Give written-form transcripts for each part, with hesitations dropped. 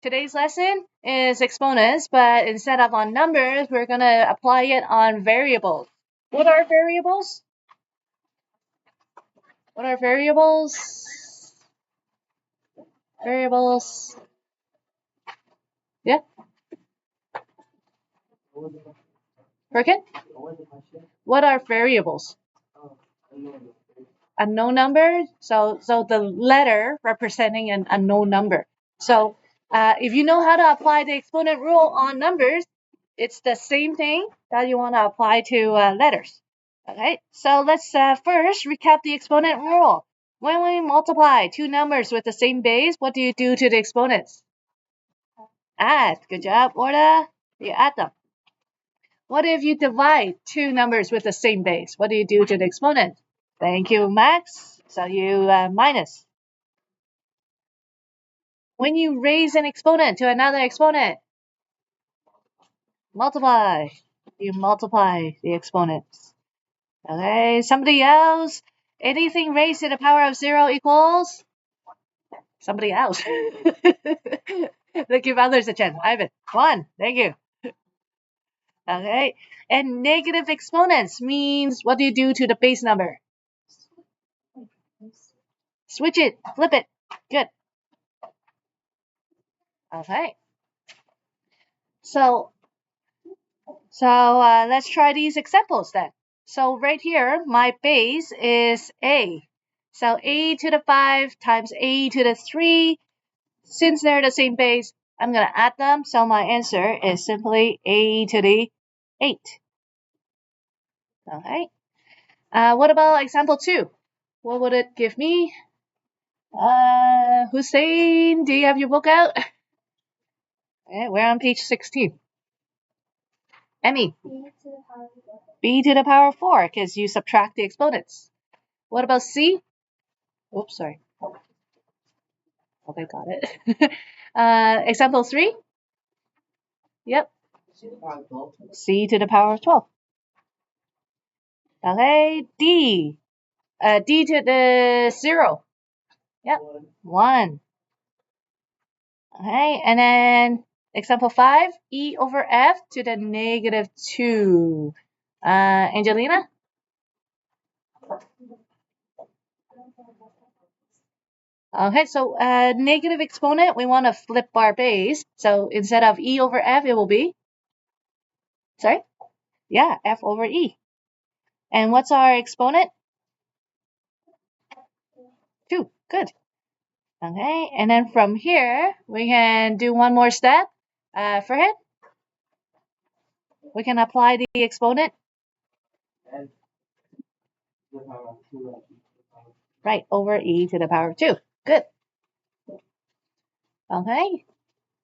Today's lesson is exponents, but instead of on numbers, we're going to apply it on variables. What are variables? What are variables? Variables. Yeah? Forget? What are variables? Unknown number. So the letter representing an unknown number. So if you know how to apply the exponent rule on numbers, it's the same thing that you want to apply to letters. Okay, so let's first recap the exponent rule. When we multiply two numbers with the same base, what do you do to the exponents? Add. Good job, Orda. You add them. What if you divide two numbers with the same base? What do you do to the exponent? Thank you, Max. So you minus. When you raise an exponent to another exponent, multiply. You multiply the exponents. Okay, somebody else? Anything raised to the power of 0 equals? Somebody else. Let's give others a chance. Ivan, 1. Thank you. Okay, and negative exponents means what do you do to the base number? Switch it, flip it. Good. Okay. So let's try these examples then. So right here, my base is a. So a to the 5 times a to the 3. Since they're the same base, I'm going to add them. So my answer is simply a to the 8. Okay. What about example 2? What would it give me? Hussein, do you have your book out? Okay, we're on page 16. Emmy. B to the power 4, because you subtract the exponents. What about C? Oops, sorry. Okay, got it. Example 3? Yep. C to the power of 12. Okay, D. D to the 0. Yep, 1. Okay, and then example 5, E over F to the negative 2. Angelina? Okay, so negative exponent, we want to flip our base. So instead of E over F, it will be? Sorry? Yeah, F over E. And what's our exponent? 2. Good. Okay, and then from here, we can do one more step. Farhad? We can apply the exponent. Right, over e to the power of 2. Good. Okay,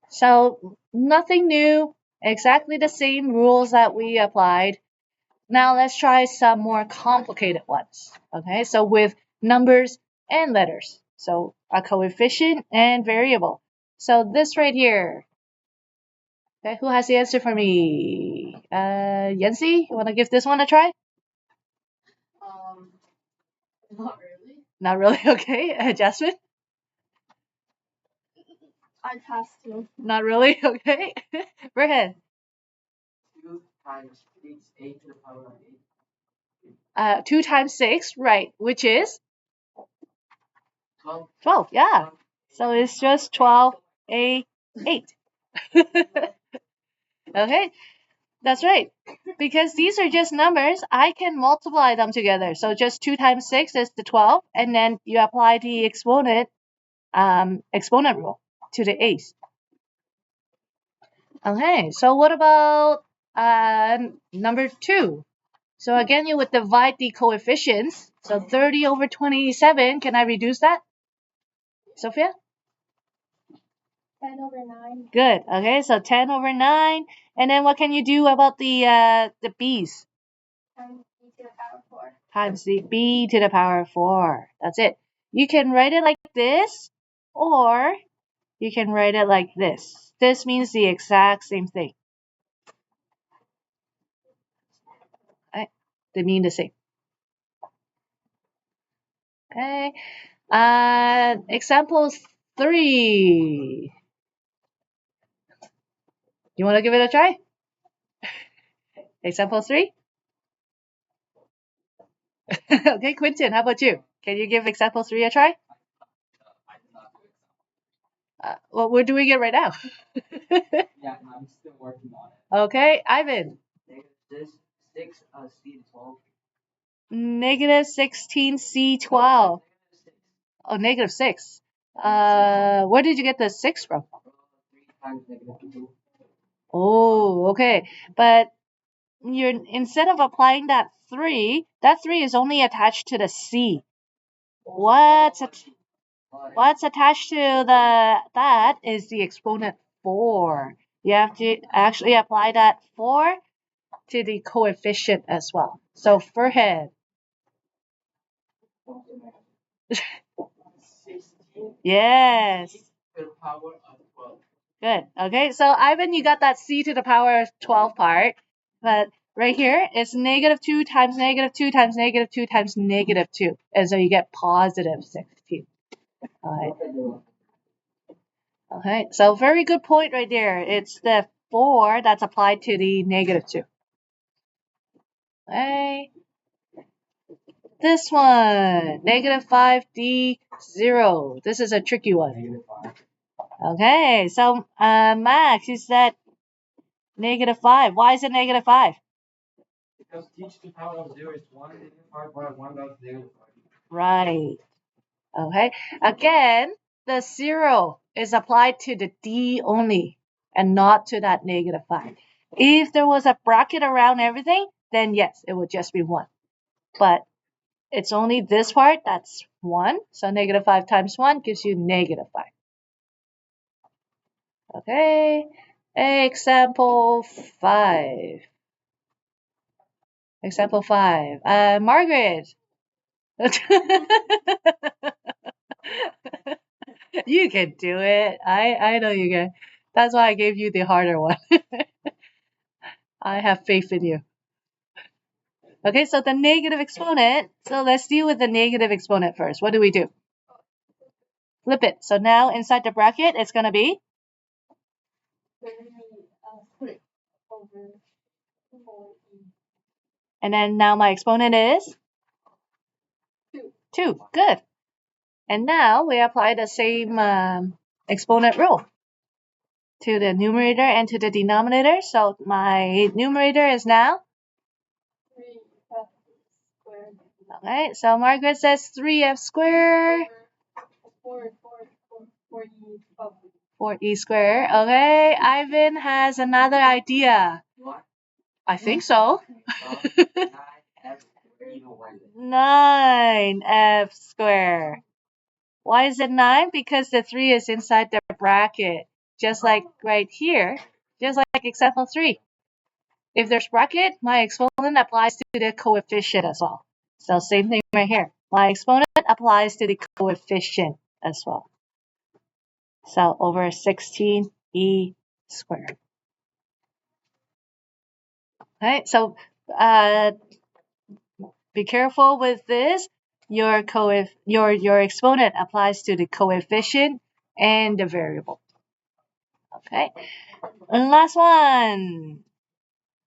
so nothing new, exactly the same rules that we applied. Now let's try some more complicated ones. Okay, so with numbers and letters. So a coefficient and variable. So this right here. Okay, who has the answer for me? Yancy, you want to give this one a try? Not really. Not really. Okay, Jasmine. I passed too. Not really. Okay, Burhan. 2 times 6 a to the power of 8. 2 times 6, right? Which is 12. 12. Yeah. So it's just 12a 8. Okay, that's right. Because these are just numbers, I can multiply them together. So just 2 times 6 is the 12, and then you apply the exponent rule to the 8. Okay, so what about number 2? So again, you would divide the coefficients. So 30 over 27, can I reduce that? Sophia? 10 over 9. Good. Okay, so 10 over 9. And then what can you do about the b's? Times b to the power 4. Times the b to the power 4. That's it. You can write it like this, or you can write it like this. This means the exact same thing. Okay? They mean the same. Okay. Example 3. You want to give it a try? Example 3? Okay, Quentin, how about you? Can you give example 3 a try? Well, we're doing it right now. Yeah, I'm still working on it. Okay, Ivan. This 6C12. Negative 16C12. Oh, negative 6. Where did you get the 6 from? 3 times -2. Oh, okay. But you're instead of applying that 3 is only attached to the C. What's attached to that is the exponent 4. You have to actually apply that 4 to the coefficient as well. So Furhead. 16 Yes. to the power of 12. Good. Okay, so Ivan, you got that C to the power of 12 part. But right here, it's -2 times -2 times -2 times -2. And so you get positive 16. All right. Okay, so very good point right there. It's the 4 that's applied to the -2. Okay. This one, -5D0. This is a tricky one. Okay, so Max, you said -5. Why is it -5? Because t to the power of 0 is 1, -5 by 1 plus -5. Right. Okay. Again, the 0 is applied to the D only and not to that -5. If there was a bracket around everything, then yes, it would just be 1. But it's only this part that's 1. So -5 times 1 gives you -5. Okay. Example 5. Example 5. Margaret. You can do it. I know you can. That's why I gave you the harder one. I have faith in you. Okay, so the negative exponent. So let's deal with the negative exponent first. What do we do? Flip it. So now inside the bracket, it's going to be? 3 over 4e. And then now my exponent is? 2. 2. Good. And now we apply the same exponent rule to the numerator and to the denominator. So my numerator is now? 3f squared. Okay, so Margaret says 3f squared. 4e. 4e squared. Okay, Ivan has another idea. What? I think so. 9f squared. 9f squared. Why is it 9? Because the 3 is inside the bracket. Just like right here. Just like example 3. If there's bracket, my exponent applies to the coefficient as well. So same thing right here. My exponent applies to the coefficient as well. So over 16e squared. Okay, so be careful with this. Your exponent applies to the coefficient and the variable. Okay, and last one.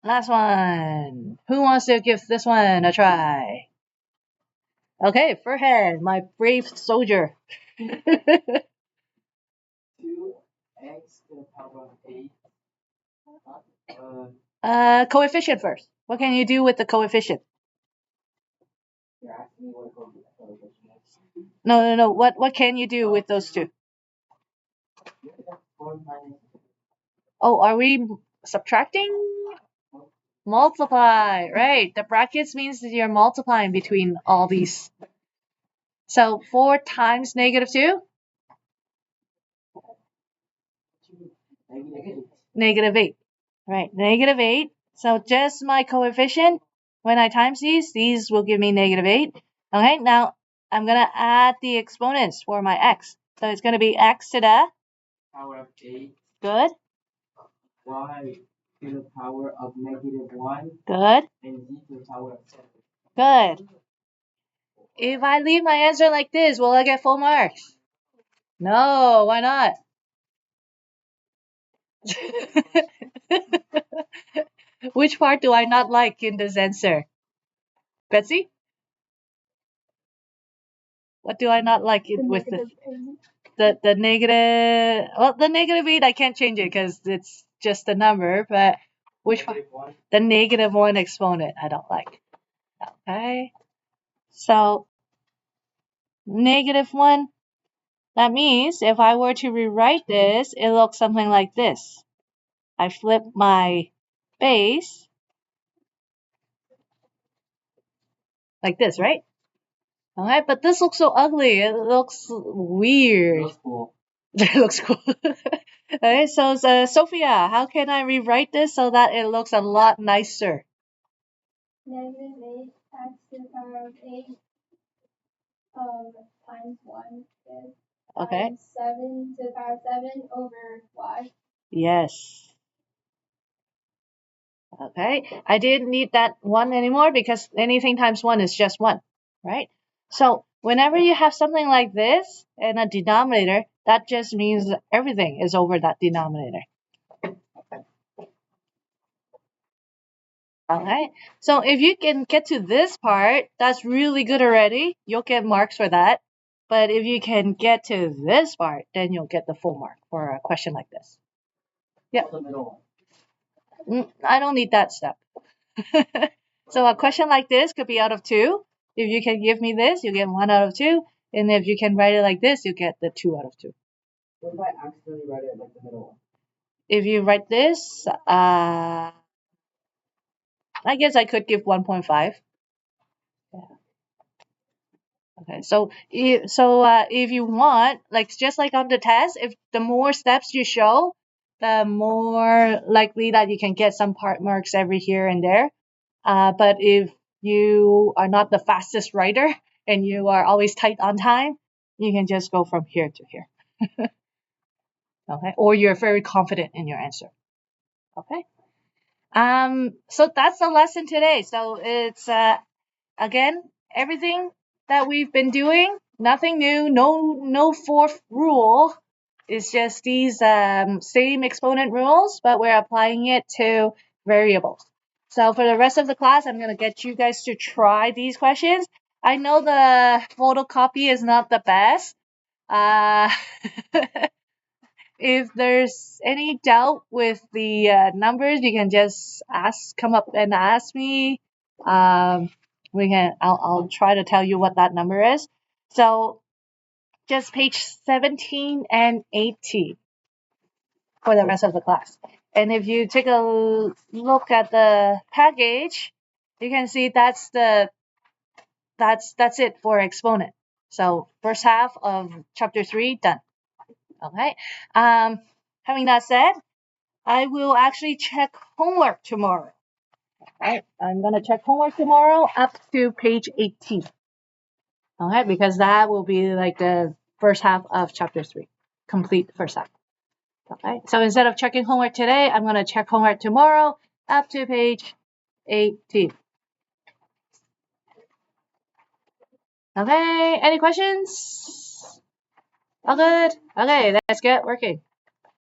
Last one. Who wants to give this one a try? Okay, Furhead, my brave soldier. 2x to the power of 8. Coefficient first. What can you do with the coefficient? You're asking me what coefficient is. No. What can you do with those two? 4 minus Oh, are we subtracting? Multiply, right. The brackets means that you're multiplying between all these. So 4 times -2? -8. Right, -8. So just my coefficient, when I times these will give me -8. Okay, now I'm going to add the exponents for my x. So it's going to be x to the? power of 8. Good. Y to the power of -1. Good. And z to the power of 7. Good. If I leave my answer like this, will I get full marks? No, why not? Which part do I not like in this answer? Betsy? What do I not like it with the negative? Well, the -8 I can't change it because it's just a number. But which part? The -1 exponent I don't like. Okay. So -1. That means if I were to rewrite this, it looks something like this. I flip my base like this, right? Alright, but this looks so ugly. It looks weird. It looks cool. It looks cool. Alright, so Sophia, how can I rewrite this so that it looks a lot nicer? -8 x to the power of 8 times 1 is Okay. 7 to the power of 7 over y. Yes. Okay, I didn't need that 1 anymore because anything times 1 is just 1, right? So whenever you have something like this in a denominator, that just means everything is over that denominator. Okay, so if you can get to this part, that's really good already. You'll get marks for that. But if you can get to this part, then you'll get the full mark for a question like this. Yeah. I don't need that step. So a question like this could be out of 2. If you can give me this, you get 1 out of 2. And if you can write it like this, you get the 2 out of 2. What if I accidentally write it like the middle one? If you write this, I guess I could give 1.5. Yeah. Okay, so if you want, like just like on the test, if the more steps you show, the more likely that you can get some part marks every here and there. But if you are not the fastest writer and you are always tight on time, you can just go from here to here. Okay, or you're very confident in your answer. Okay. So that's the lesson today. So it's again everything that we've been doing, nothing new, no fourth rule. It's just these same exponent rules, but we're applying it to variables. So for the rest of the class, I'm going to get you guys to try these questions. I know the photocopy is not the best. Uh, if there's any doubt with the numbers, you can just come up and ask me. I'll try to tell you what that number is. So just page 17 and 18 for the rest of the class. And if you take a look at the package, you can see that's it for exponent. So first half of chapter 3 done. Okay. Having that said, I will actually check homework tomorrow. Right? I'm gonna check homework tomorrow up to page 18. Okay, because that will be like the first half of chapter 3. Complete first half. Okay, so instead of checking homework today, I'm gonna check homework tomorrow up to page 18. Okay, any questions? All good? Okay, let's get working.